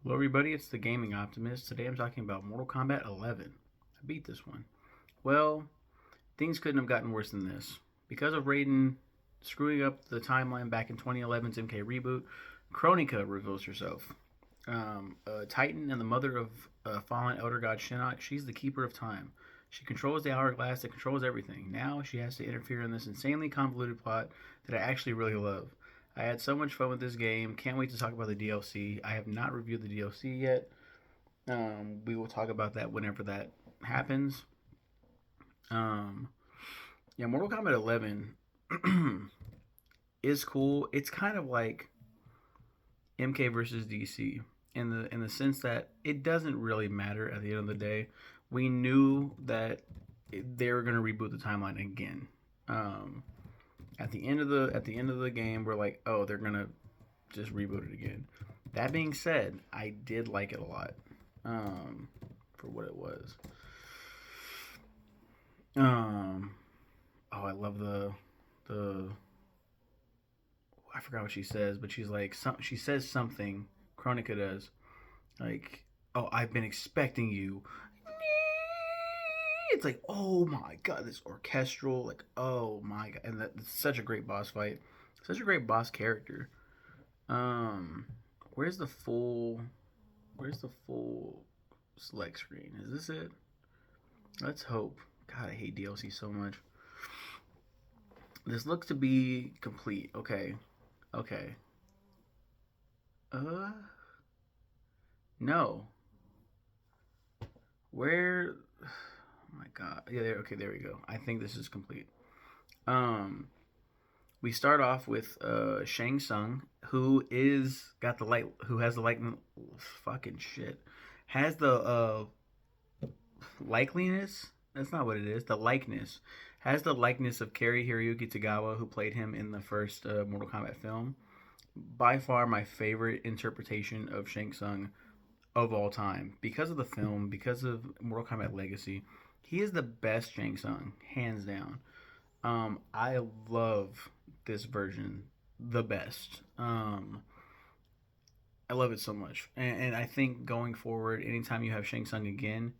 Hello, everybody. It's the Gaming Optimist. Today I'm talking about Mortal Kombat 11. I beat this one. Well, things couldn't have gotten worse than this. Because of Raiden screwing up the timeline back in 2011's MK reboot, Kronika reveals herself. A Titan and the mother of fallen Elder God Shinnok, she's the keeper of time. She controls the hourglass that controls everything. Now she has to interfere in this insanely convoluted plot that I actually really love. I had so much fun with this game. Can't wait to talk about the DLC. I have not reviewed the DLC yet. We will talk about that whenever that happens. Um, yeah, Mortal Kombat 11 is cool. It's kind of like MK versus DC in the sense that it doesn't really matter at the end of the day. We knew that they were going to reboot the timeline again. Um, at the end of the game, we're like, oh, they're gonna just reboot it again. That being said, I did like it a lot for what it was. Um, oh, I love the I forgot what she says, but she's like she says something. Kronika does like, oh, I've been expecting you. It's like, oh my god, this orchestral, like, oh my god, and that's such a great boss fight, such a great boss character. Um, where's the full, where's the full select screen? Is this it? Let's hope. God, I hate DLC so much. This looks to be complete. Okay, okay. Uh, no. Where? Oh my god. Yeah. There. Okay. There we go. I think this is complete. Um, we start off with Shang Tsung, who is got the light, who has the light, fucking shit, has the likeliness. That's not what it is. The likeness has the likeness of Cary Hiroyuki Tagawa, who played him in the first Mortal Kombat film. By far, my favorite interpretation of Shang Tsung of all time because of the film, because of Mortal Kombat Legacy. He is the best Shang Tsung, hands down. I love this version the best. I love it so much, and I think going forward, anytime you have Shang Tsung again,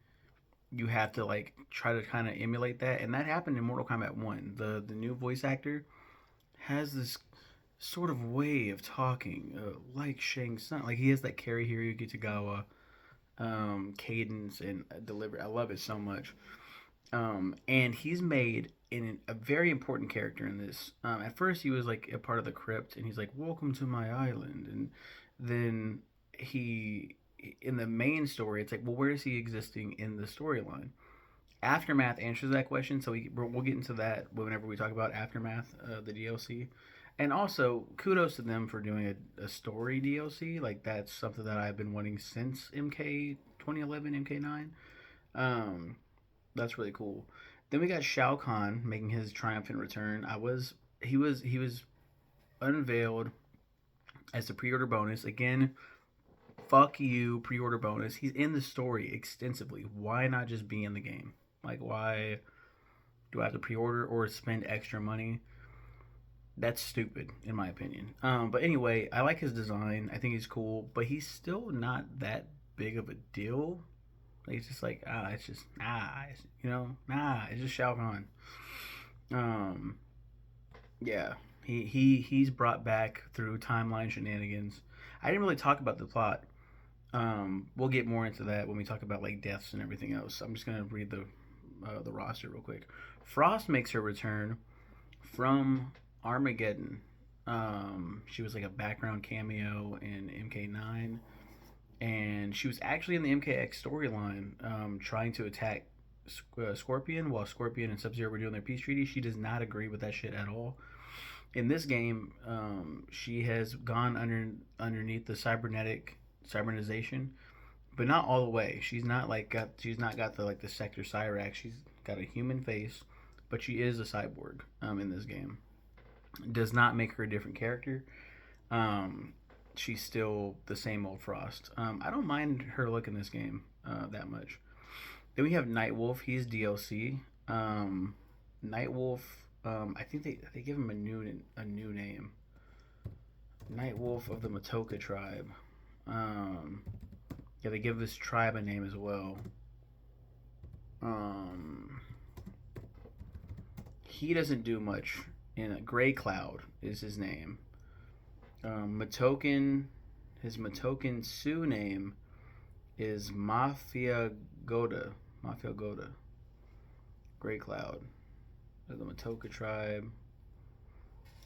you have to like try to kind of emulate that, and that happened in Mortal Kombat One. The new voice actor has this sort of way of talking like Shang Tsung, like he has that Cary Hiroyuki Tagawa cadence and delivery. I love it so much. And he's made in a very important character in this. At first, he was like a part of the crypt, and he's like, "Welcome to my island," and then he in the main story, it's like, well, where is he existing in the storyline? Aftermath answers that question, so we'll get into that whenever we talk about Aftermath, the DLC. And also, kudos to them for doing a story DLC. Like, that's something that I've been wanting since MK 2011, MK9. Um, that's really cool. Then we got Shao Kahn making his triumphant return. He was unveiled as the pre-order bonus. Again, fuck you, pre-order bonus. He's in the story extensively. Why not just be in the game? Like, why do I have to pre-order or spend extra money? That's stupid, in my opinion. But anyway, I like his design. I think he's cool, but he's still not that big of a deal. Like, it's just like, it's just it's just Shao Kahn. Um, yeah, he's brought back through timeline shenanigans. I didn't really talk about the plot. We'll get more into that when we talk about like deaths and everything else. I'm just gonna read the roster real quick. Frost makes her return from Armageddon. She was like a background cameo in MK9, and she was actually in the MKX storyline, trying to attack Scorpion while Scorpion and Sub Zero were doing their peace treaty. She does not agree with that shit at all. In this game, she has gone underneath the cybernization, but not all the way. She's not got the like the Sector Cyrax. She's got a human face, but she is a cyborg in this game. Does not make her a different character. Um, she's still the same old Frost. I don't mind her look in this game that much. Then we have Nightwolf. He's DLC. Nightwolf. I think they give him a new name. Nightwolf of the Matoka tribe. Um, Yeah, they give this tribe a name as well. Um, he doesn't do much. In a Gray Cloud is his name. Matoken, his Matoken Sioux name is Mafia Goda. Mafia Goda. Gray Cloud. The Matoka tribe.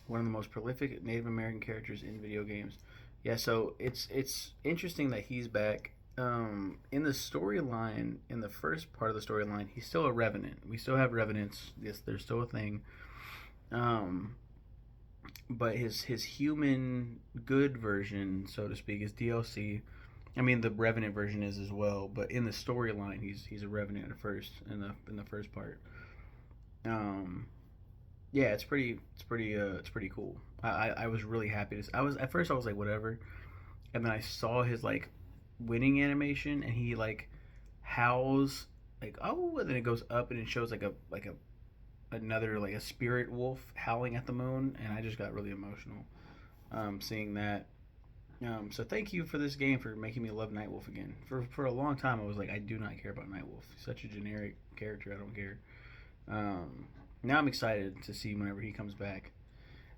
One of the most prolific Native American characters in video games. Yeah, so it's interesting that he's back. In the storyline, in the first part of the storyline, he's still a revenant. We still have revenants. Yes, they're still a thing. Um, but his human good version, so to speak, is DLC. I mean, the revenant version is as well. But in the storyline, he's a revenant at first in the first part. Um, yeah, it's pretty cool. I was really happy to. I was at first I was like whatever, and then I saw his like winning animation, and he like howls like oh, and then it goes up and it shows like a another like a spirit wolf howling at the moon, and I just got really emotional seeing that. So thank you for this game for making me love Nightwolf again. For a long time I was like I do not care about Nightwolf. He's such a generic character. I don't care. Um, Now I'm excited to see whenever he comes back.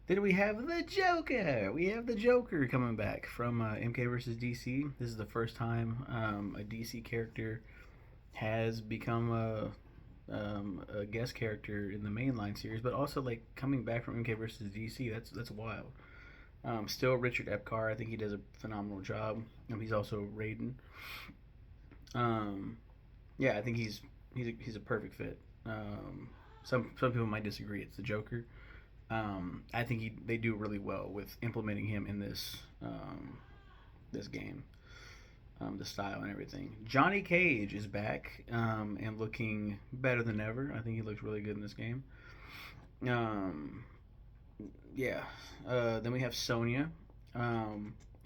Then we have the Joker. We have the Joker coming back from MK versus DC. This is the first time a DC character has become a guest character in the mainline series, but also like coming back from MK versus DC. That's wild. Still Richard Epcar. I think he does a phenomenal job. He's also Raiden. Um, yeah, I think he's a perfect fit. Some people might disagree. It's the Joker. I think they do really well with implementing him in this game, the style and everything. Johnny Cage is back and looking better than ever. I think he looks really good in this game. Um, yeah. Then we have Sonya.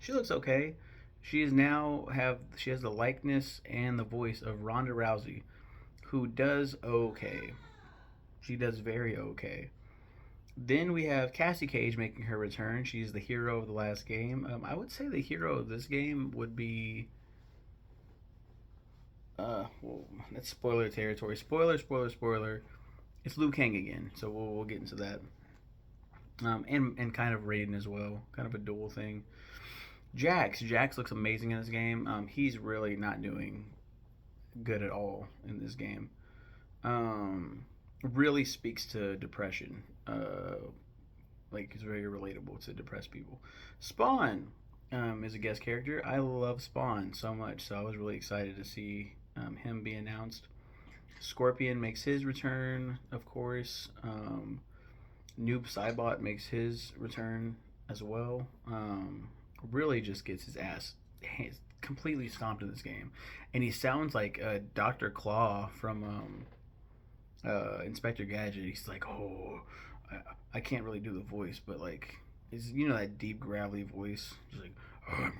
She looks okay. She has the likeness and the voice of Ronda Rousey, who does okay. She does very okay. Then we have Cassie Cage making her return. She's the hero of the last game. I would say the hero of this game would be. Well, that's spoiler territory. Spoiler, spoiler, spoiler. It's Liu Kang again, so we'll get into that. And kind of Raiden as well, kind of a dual thing. Jax looks amazing in this game. He's really not doing good at all in this game. Um, Really speaks to depression. Like it's very relatable to depressed people. Spawn is a guest character. I love Spawn so much, so I was really excited to see him be announced. Scorpion makes his return, of course. Noob Saibot makes his return as well. Really just gets his ass completely stomped in this game, and he sounds like Doctor Claw from Inspector Gadget. He's like, oh, I can't really do the voice, but like, it's that deep gravelly voice. He's like, oh,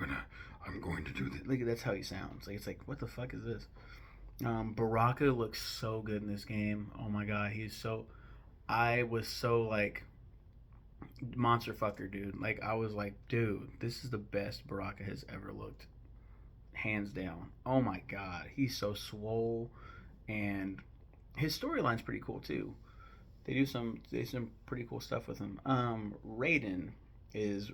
I'm going to do this. Like that's how he sounds. Like it's like, what the fuck is this? Baraka looks so good in this game. Oh my god, he's so. I was so like monster fucker, dude. Like I was like, dude, this is the best Baraka has ever looked, hands down. Oh my god, he's so swole, and his storyline's pretty cool too. They do some pretty cool stuff with him. Raiden is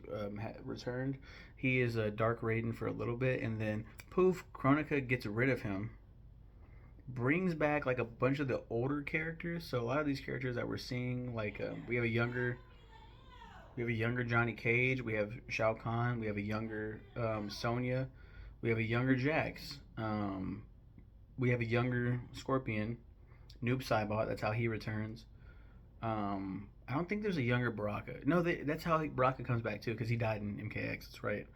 returned. He is a Dark Raiden for a little bit, and then poof, Kronika gets rid of him. Brings back like a bunch of the older characters. So a lot of these characters that we're seeing, like we have a younger Johnny Cage. We have Shao Kahn. We have a younger Sonya. We have a younger Jax. We have a younger Scorpion. Noob Saibot. That's how he returns. I don't think there's a younger Baraka. No, that's how Baraka comes back too, because he died in MKX. That's right.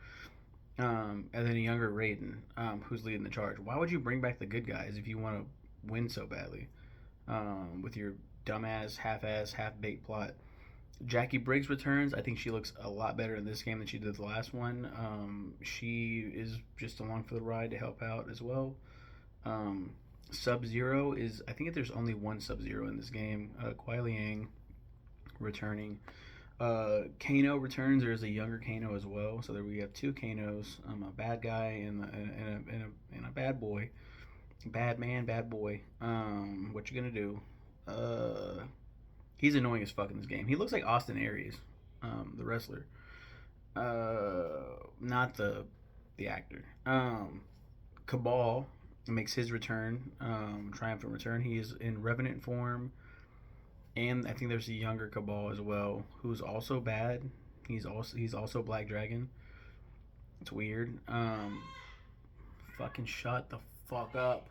And then a younger Raiden, who's leading the charge. Why would you bring back the good guys if you want to win so badly? With your dumbass, half-ass, half-baked plot. Jackie Briggs returns. I think she looks a lot better in this game than she did the last one. She is just along for the ride to help out as well. Sub Zero I think there's only one Sub Zero in this game. Kuai Liang returning. Kano returns. There's a younger Kano as well. So there we have two Kanos, a bad guy and a bad boy, bad man, bad boy. What you gonna do? Uh, he's annoying as fuck in this game. He looks like Austin Aries, the wrestler. Not the actor. Cabal makes his return, triumphant return. He is in Revenant form, and I think there's a younger Cabal as well who's also bad. He's also Black Dragon. It's weird. Fucking shut the fuck up.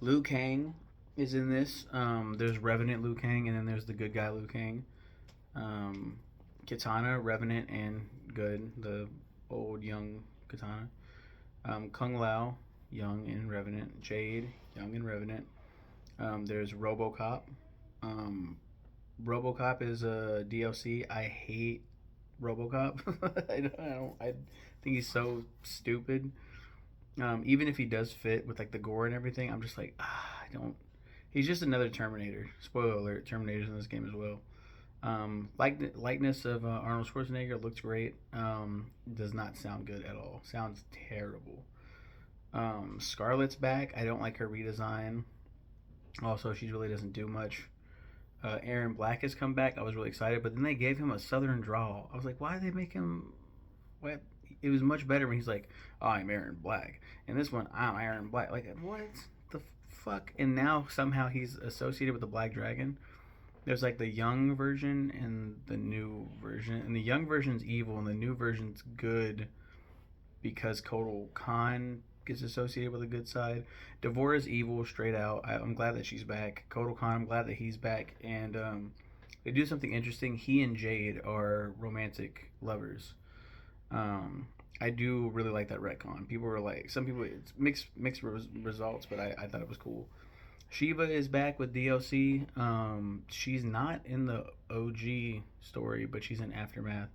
Liu Kang is in this. There's Revenant Liu Kang, and then there's the good guy Liu Kang. Um, Katana, Revenant, and good. The old young Katana. Kung Lao, young and Revenant. Jade, young and Revenant. There's RoboCop. Um, RoboCop is a DLC. I hate RoboCop. I think he's so stupid. Even if he does fit with like the gore and everything, I'm just like, I don't. He's just another Terminator. Spoiler alert: Terminator's in this game as well. Likeness of Arnold Schwarzenegger looks great. Does not sound good at all. Sounds terrible. Scarlett's back. I don't like her redesign. Also, she really doesn't do much. Aaron Black has come back. I was really excited, but then they gave him a southern drawl. I was like, why did they make him? What? It was much better when he's like, oh, I'm Aaron Black, and this one, I'm Aaron Black. Like, what the fuck? And now somehow he's associated with the Black Dragon. There's like the young version and the new version, and the young version's evil, and the new version's good because Kotal Khan gets associated with the good side. Devora's evil straight out. I'm glad that she's back. Kotal Khan, I'm glad that he's back, and they do something interesting. He and Jade are romantic lovers. I do really like that retcon. People were like, some people, it's mixed results, but I thought it was cool. Shiva is back with DLC. She's not in the OG story, but she's in Aftermath.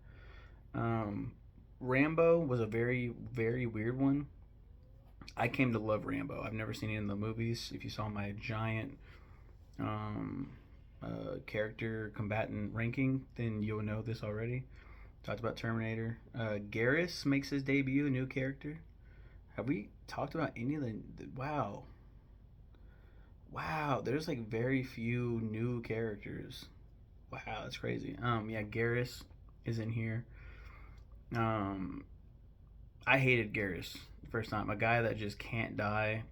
Um, Rambo was a very, very weird one. I came to love Rambo. I've never seen it in the movies. If you saw my giant um, character combatant ranking, then you'll know this already. Talked about Terminator. Garrus makes his debut, a new character. Have we talked about any of the wow. Wow, there's like very few new characters. Wow, that's crazy. Yeah, Garrus is in here. Um, I hated Garrus the first time. A guy that just can't die.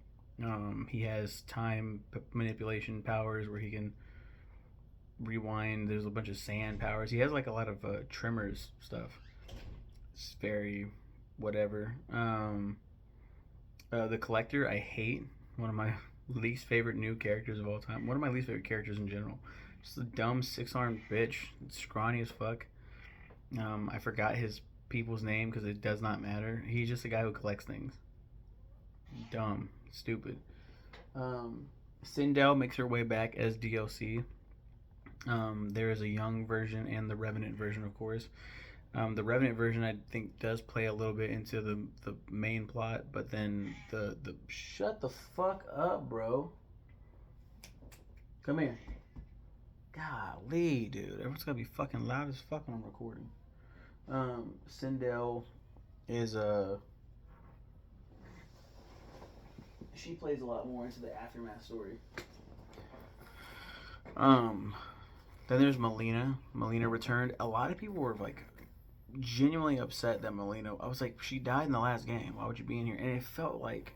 He has time manipulation powers where he can rewind. There's a bunch of sand powers. He has like a lot of tremors stuff. It's very whatever. The collector I hate. One of my least favorite new characters of all time. One of my least favorite characters in general. Just a dumb six-armed bitch, scrawny as fuck. I forgot his people's name because it does not matter. He's just a guy who collects things. Dumb, stupid. Sindel makes her way back as DLC. There is a young version and the Revenant version, of course. The Revenant version, I think, does play a little bit into the main plot, but then the shut the fuck up, bro. Come here. Golly, dude, everyone's gotta be fucking loud as fuck when I'm recording. Sindel is she plays a lot more into the Aftermath story. Then there's Melina. Melina returned. A lot of people were like genuinely upset that Melina. I was like, she died in the last game. Why would you be in here? And it felt like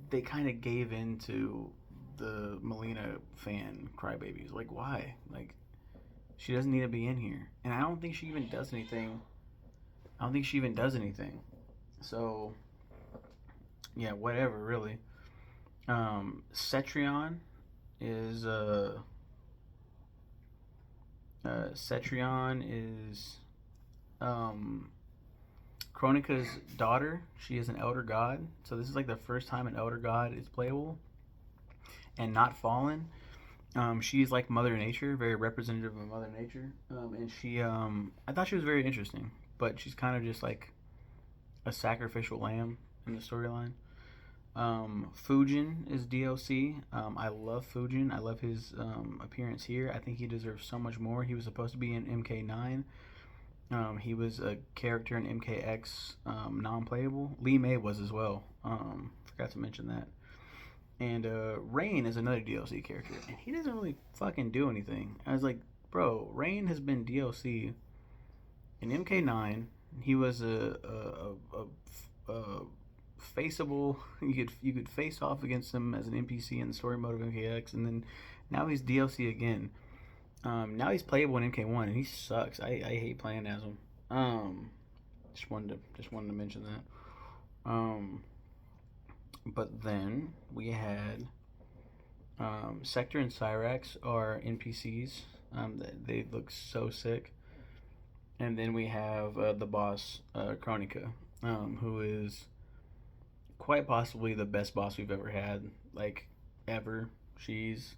they kind of gave in to the Melina fan crybabies. Like, why? Like, she doesn't need to be in here. And I don't think she even does anything. So, yeah, whatever, really. Cetrion is Cetrion is Kronika's daughter. She is an elder god. So this is like the first time an elder god is playable and not fallen. She's like Mother Nature, very representative of Mother Nature. And she, I thought she was very interesting, but she's kind of just like a sacrificial lamb in the storyline. Fujin is DLC. I love Fujin. I love his appearance here. I think he deserves so much more. He was supposed to be in MK9. He was a character in MKX, non-playable. Lee May was as well. Forgot to mention that. And Rain is another DLC character, and he doesn't really fucking do anything. I was like, bro, Rain has been DLC in MK9. He was a faceable. You could face off against him as an NPC in the story mode of MKX, and then now he's DLC again. Now he's playable in MK1, and he sucks. I hate playing as him. Just wanted to mention that. But then we had Sector and Cyrax are NPCs. They look so sick. And then we have the boss, Chronica, who is quite possibly the best boss we've ever had, like ever. She's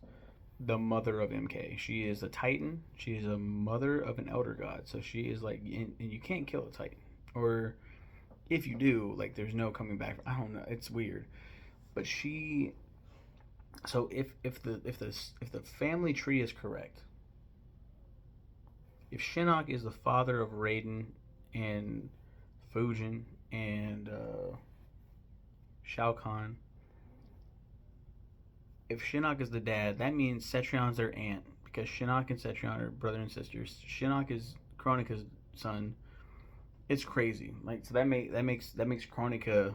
the mother of MK. She is a Titan. She is a mother of an Elder God. So she is like, and you can't kill a Titan, or if you do, like, there's no coming back. I don't know. It's weird, but she. So if the family tree is correct, if Shinnok is the father of Raiden and Fujin and Shao Kahn, if Shinnok is the dad, that means Cetrion's their aunt, because Shinnok and Cetrion are brother and sisters. Shinnok is Kronika's son. It's crazy. Like, so that makes Kronika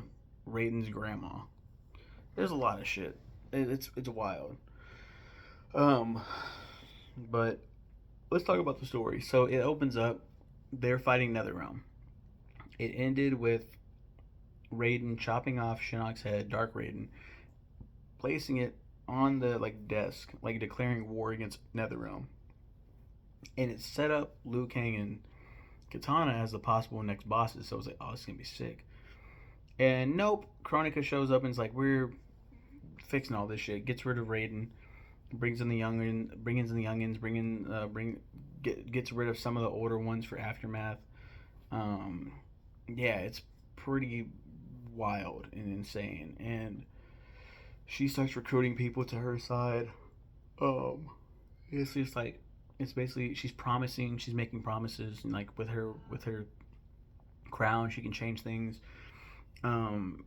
Raiden's grandma. There's a lot of shit. It's wild. Um, but let's talk about the story. So it opens up. They're fighting NetherRealm. It ended with Raiden chopping off Shinnok's head, Dark Raiden, placing it on the like desk, like declaring war against NetherRealm. And it set up Liu Kang and Katana as the possible next bosses. So I was like, oh, it's gonna be sick. And nope, Kronika shows up and is like, we're fixing all this shit. Gets rid of Raiden, brings in the youngins, gets rid of some of the older ones for Aftermath. Um, yeah, it's pretty wild and insane. And she starts recruiting people to her side. Um, it's just like, it's basically she's making promises, and like with her crown, she can change things. Um,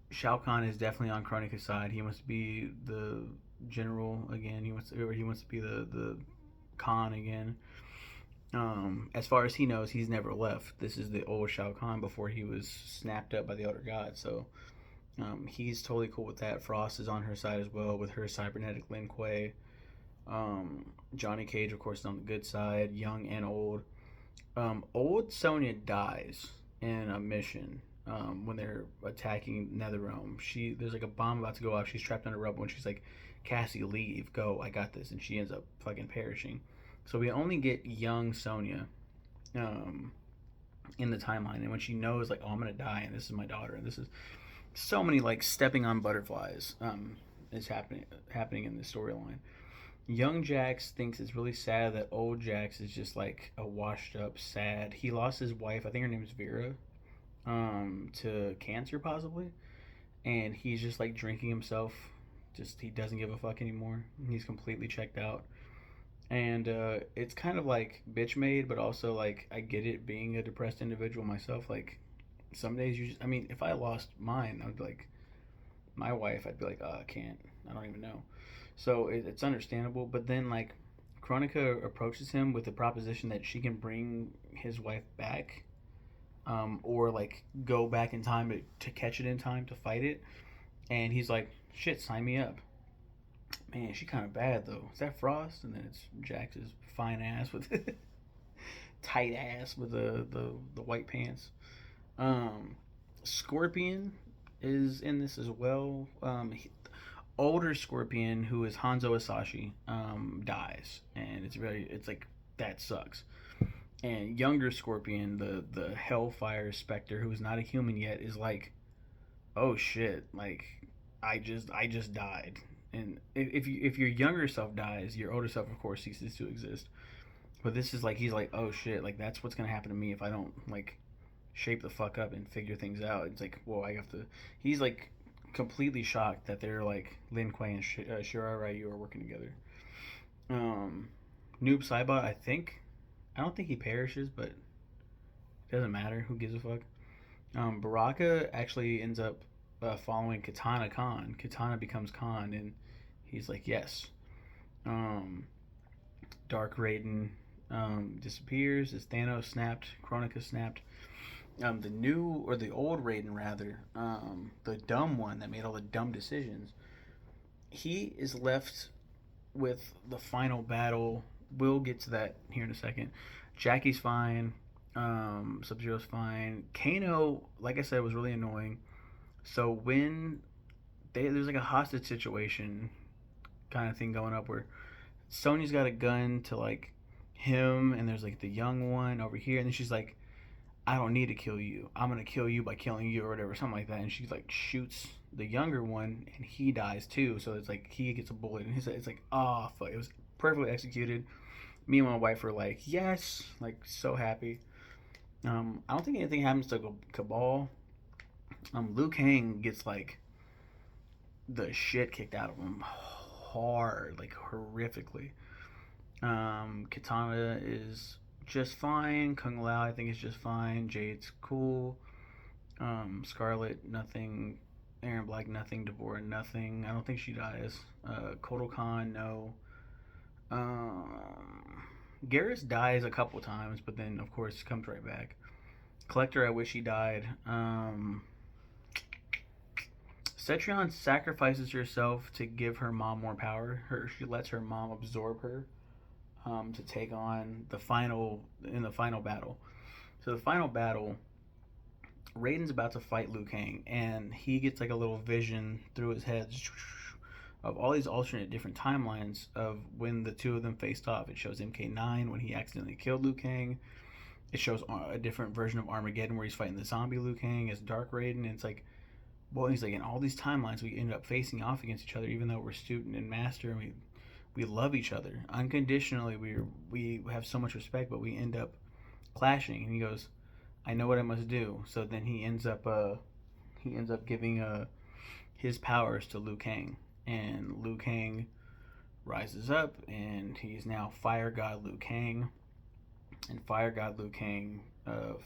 Shao Kahn is definitely on Kronika's side. He wants to be the general again. He wants to be the Khan again. As far as he knows, he's never left. This is the old Shao Kahn before he was snapped up by the Elder God. So he's totally cool with that. Frost is on her side as well with her cybernetic Lin Kuei. Johnny Cage, of course, is on the good side, young and old. Old Sonya dies in a mission when they're attacking NetherRealm. There's like a bomb about to go off. She's trapped under rubble, and she's like, "Cassie, leave, go, I got this," and she ends up fucking perishing. So we only get young Sonya um, in the timeline, and when she knows like, "Oh, I'm gonna die, and this is my daughter," and this is so many like stepping on butterflies is happening in this storyline. Young Jax thinks it's really sad that old Jax is just like a washed up, sad. He lost his wife. I think her name is Vera, to cancer possibly, and he's just like drinking himself. Just he doesn't give a fuck anymore. He's completely checked out, and it's kind of like bitch made, but also like I get it being a depressed individual myself. Like some days you just, I mean, if I lost mine, I'd be like my wife. I'd be like, oh, I can't. I don't even know. So it's understandable, but then like Kronika approaches him with the proposition that she can bring his wife back, or like go back in time to catch it in time to fight it, and he's like, "Shit, sign me up." Man, she kind of bad though. Is that Frost? And then it's Jax's fine ass with tight ass with the white pants. Scorpion is in this as well. Older Scorpion, who is Hanzo Asashi, dies, and it's like that sucks. And younger Scorpion, the Hellfire Spectre, who is not a human yet, is like, oh shit, like I just died. And if your younger self dies, your older self of course ceases to exist. But this is like, he's like, oh shit, like that's what's gonna happen to me if I don't like shape the fuck up and figure things out. It's like, whoa, I have to. He's like completely shocked that they're like Lin Kuei and Shirai Ryu are working together. Um, Noob Saibot, I don't think he perishes, but it doesn't matter. Who gives a fuck? Baraka actually ends up following Katana Khan. Katana becomes Khan, and he's like, yes. Um, Dark Raiden disappears as Thanos snapped, Kronika snapped. The new, or the old Raiden rather, the dumb one that made all the dumb decisions, he is left with the final battle. We'll get to that here in a second. Jackie's fine. Sub Zero's fine. Kano, like I said, was really annoying. So when there's like a hostage situation kind of thing going up where Sonya's got a gun to like him, and there's like the young one over here, and then she's like, I don't need to kill you. I'm gonna kill you by killing you or whatever, something like that. And she like shoots the younger one, and he dies too. So it's like he gets a bullet, and it's like, oh fuck, it was perfectly executed. Me and my wife were like, yes, like so happy. I don't think anything happens to Cabal. Liu Kang gets like the shit kicked out of him hard, like horrifically. Katana is just fine. Kung Lao, I think, is just fine. Jade's cool. Scarlet, nothing. Aaron Black, nothing. Devorah, nothing. I don't think she dies. Kotal Khan, no. Garrus dies a couple times, but then, of course, comes right back. Collector, I wish he died. Cetrion sacrifices herself to give her mom more power. She lets her mom absorb her to take on the final battle. So the final battle, Raiden's about to fight Liu Kang, and he gets like a little vision through his head of all these alternate different timelines of when the two of them faced off. It shows MK9 when he accidentally killed Liu Kang. It shows a different version of Armageddon where he's fighting the zombie Liu Kang as Dark Raiden. And it's like, well, he's like, in all these timelines we ended up facing off against each other, even though we're student and master, and we love each other unconditionally. We have so much respect, but we end up clashing. And he goes, I know what I must do. So then he ends up giving his powers to Liu Kang, and Liu Kang rises up, and he's now Fire God Liu Kang. And Fire God Liu Kang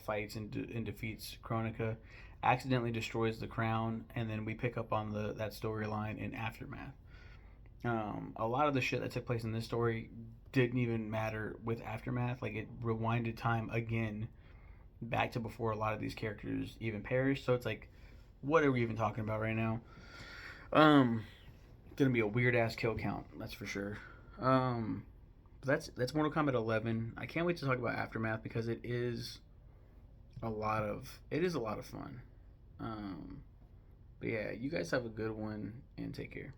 fights and defeats Kronika, accidentally destroys the crown, and then we pick up on that storyline in Aftermath. A lot of the shit that took place in this story didn't even matter with Aftermath. Like, it rewinded time again back to before a lot of these characters even perished. So it's like, what are we even talking about right now? Gonna be a weird ass kill count, that's for sure. That's Mortal Kombat 11. I can't wait to talk about Aftermath because it is a lot of fun. But yeah, you guys have a good one and take care.